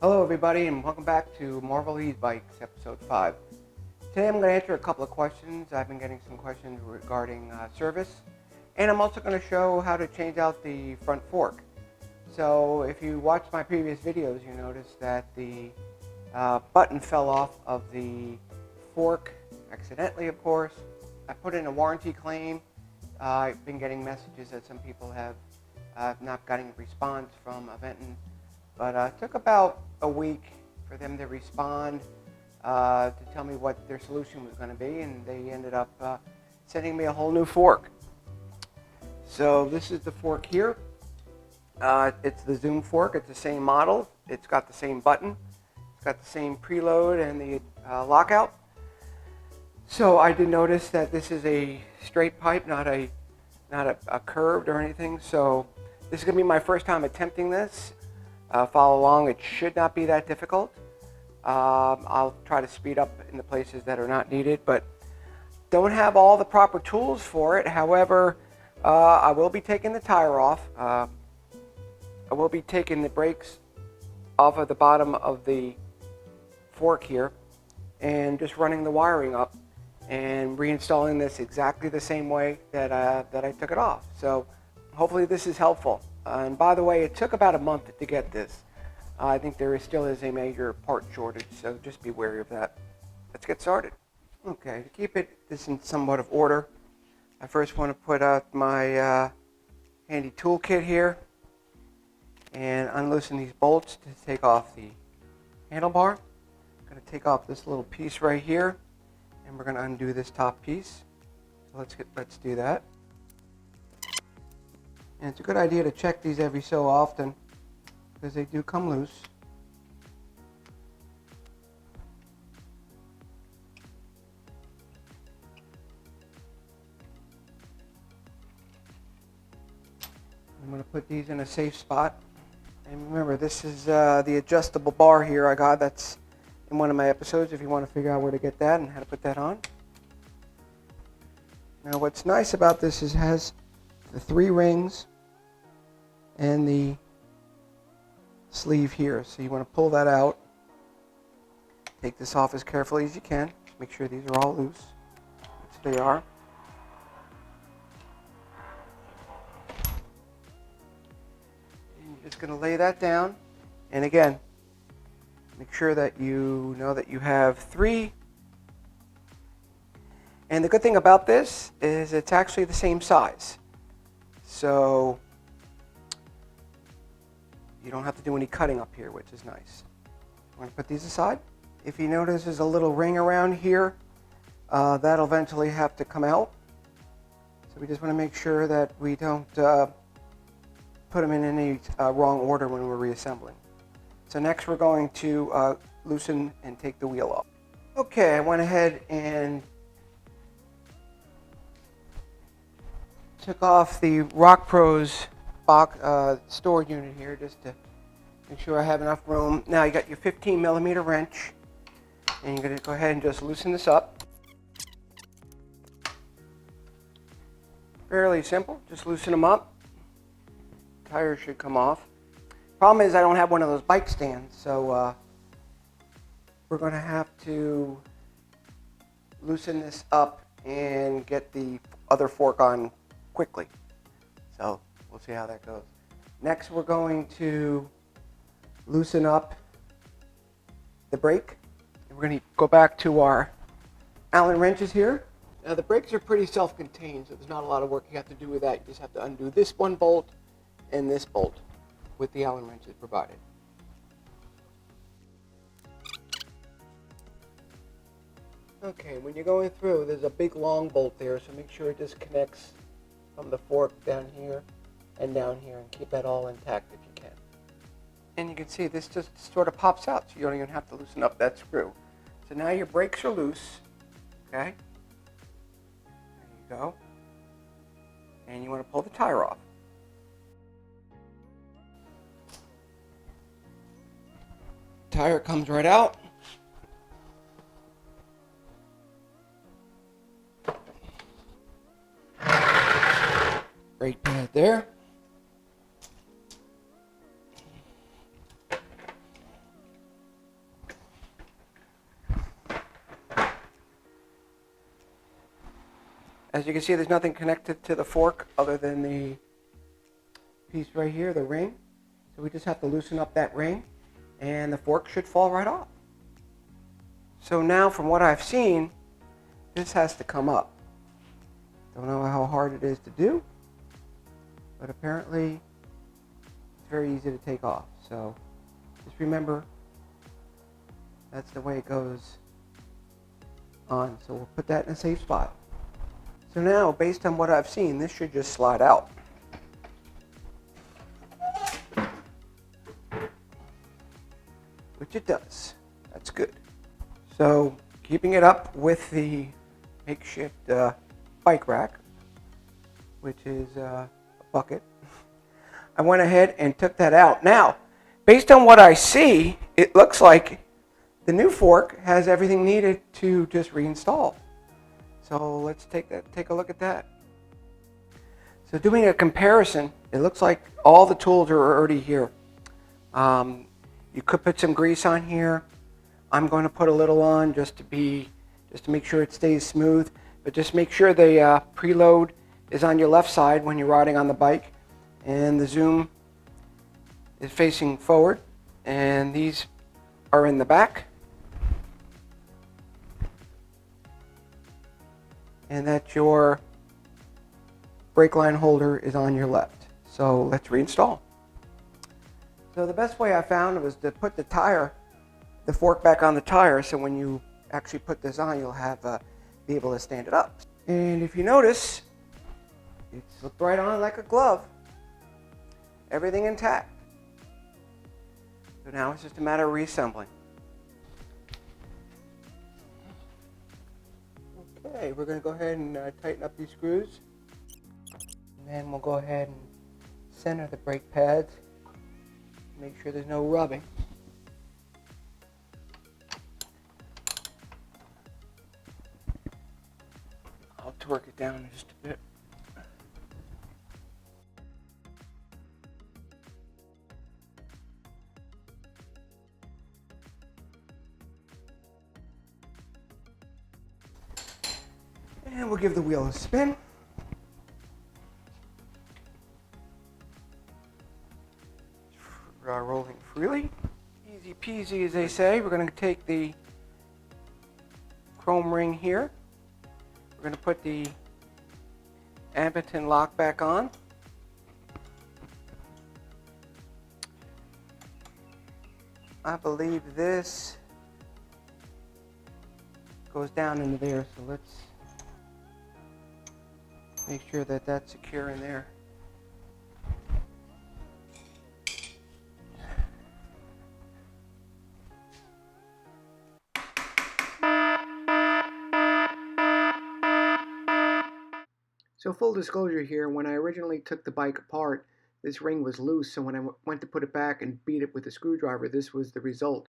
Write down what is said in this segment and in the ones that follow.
Hello everybody and welcome back to Marvel E-Bikes episode 5. Today I'm going to answer a couple of questions. I've been getting some questions regarding service, and I'm also going to show how to change out the front fork. So if you watched my previous videos, you noticed that the button fell off of the fork, accidentally of course. I put in a warranty claim. I've been getting messages that some people have not gotten a response from Aventon. But it took about a week for them to respond to tell me what their solution was going to be, and they ended up sending me a whole new fork. So this is the fork here. It's the Zoom fork. It's the same model. It's got the same button. It's got the same preload and the lockout. So I did notice that this is a straight pipe, not a curved or anything. So this is going to be my first time attempting this. Follow along. It should not be that difficult. I'll try to speed up in the places that are not needed, but don't have all the proper tools for it. However, I will be taking the tire off. I will be taking the brakes off of the bottom of the fork here and just running the wiring up and reinstalling this exactly the same way that I took it off. So hopefully this is helpful. And by the way, it took about a month to get this. I think there still is a major part shortage, so just be wary of that. Let's get started. Okay, to keep this in somewhat of order, I first want to put out my handy toolkit here and unloosen these bolts to take off the handlebar. I'm going to take off this little piece right here, and we're going to undo this top piece. So let's do that. And it's a good idea to check these every so often because they do come loose. I'm going to put these in a safe spot. And remember, this is the adjustable bar here I got. That's in one of my episodes if you want to figure out where to get that and how to put that on. Now what's nice about this is it has the 3 rings and the sleeve here. So you want to pull that out. Take this off as carefully as you can. Make sure these are all loose, which they are. And you're just going to lay that down. And again, make sure that you know that you have 3. And the good thing about this is it's actually the same size. So you don't have to do any cutting up here, which is nice. I'm going to put these aside. If you notice there's a little ring around here, that'll eventually have to come out. So we just want to make sure that we don't put them in any wrong order when we're reassembling. So next we're going to loosen and take the wheel off. Okay, I went ahead and took off the Rock Pros box storage unit here just to make sure I have enough room. Now you got your 15mm wrench, and you're going to go ahead and just loosen this up. Fairly simple, just loosen them up. Tires should come off. Problem is I don't have one of those bike stands, so we're going to have to loosen this up and get the other fork on quickly. So we'll see how that goes. Next, we're going to loosen up the brake. And we're going to go back to our Allen wrenches here. Now, the brakes are pretty self-contained, so there's not a lot of work you have to do with that. You just have to undo this one bolt and this bolt with the Allen wrenches provided. Okay, when you're going through, there's a big long bolt there, so make sure it just connects from the fork down here and down here, and keep that all intact if you can. And you can see this just sort of pops out, so you don't even have to loosen up that screw. So now your brakes are loose, okay? There you go. And you want to pull the tire off. Tire comes right out. Brake pad there. As you can see, there's nothing connected to the fork other than the piece right here, the ring. So we just have to loosen up that ring and the fork should fall right off. So now from what I've seen, this has to come up. Don't know how hard it is to do, but apparently it's very easy to take off. So just remember, that's the way it goes on. So we'll put that in a safe spot. So now, based on what I've seen, this should just slide out. Which it does. That's good. So keeping it up with the makeshift bike rack, which is a bucket, I went ahead and took that out. Now, based on what I see, it looks like the new fork has everything needed to just reinstall. So let's take a look at that. So doing a comparison, it looks like all the tools are already here. You could put some grease on here. I'm going to put a little on just to make sure it stays smooth. But just make sure the preload is on your left side when you're riding on the bike, and the zoom is facing forward, and these are in the back, and that your brake line holder is on your left. So let's reinstall. So the best way I found was to put the fork back on the tire, so when you actually put this on, you'll be able to stand it up. And if you notice, it's slipped right on like a glove. Everything intact. So now it's just a matter of reassembling. Okay, we're going to go ahead and tighten up these screws. And then we'll go ahead and center the brake pads. Make sure there's no rubbing. I'll torque it down just a bit. And we'll give the wheel a spin. Rolling freely. Easy peasy, as they say. We're going to take the chrome ring here. We're going to put the Aventon lock back on. I believe this goes down into there, so let's make sure that that's secure in there. So full disclosure here, when I originally took the bike apart, this ring was loose, so when I went to put it back and beat it with a screwdriver, this was the result.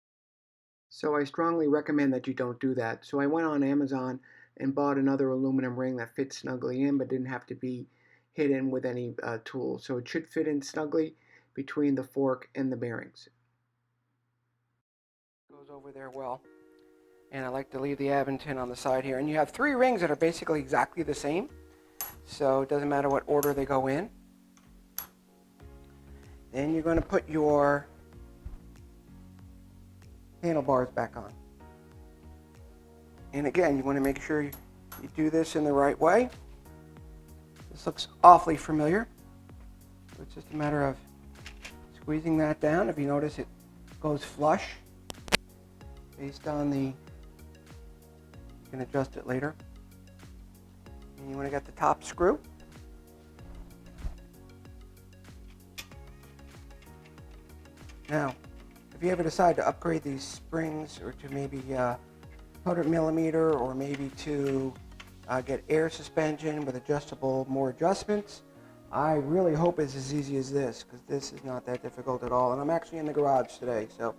So I strongly recommend that you don't do that. So I went on Amazon and bought another aluminum ring that fits snugly in, but didn't have to be hidden with any tool. So it should fit in snugly between the fork and the bearings. Goes over there well. And I like to leave the Aventon on the side here. And you have 3 rings that are basically exactly the same. So it doesn't matter what order they go in. Then you're going to put your handlebars back on. And again, you want to make sure you do this in the right way. This looks awfully familiar. So it's just a matter of squeezing that down. If you notice, it goes flush based on you can adjust it later. And you want to get the top screw. Now, if you ever decide to upgrade these springs, or to maybe 100mm, or maybe to get air suspension with more adjustments, I really hope it's as easy as this, because this is not that difficult at all. And I'm actually in the garage today, so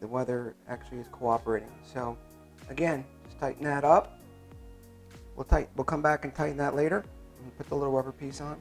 the weather actually is cooperating. So again, just tighten that up. We'll come back and tighten that later and put the little rubber piece on.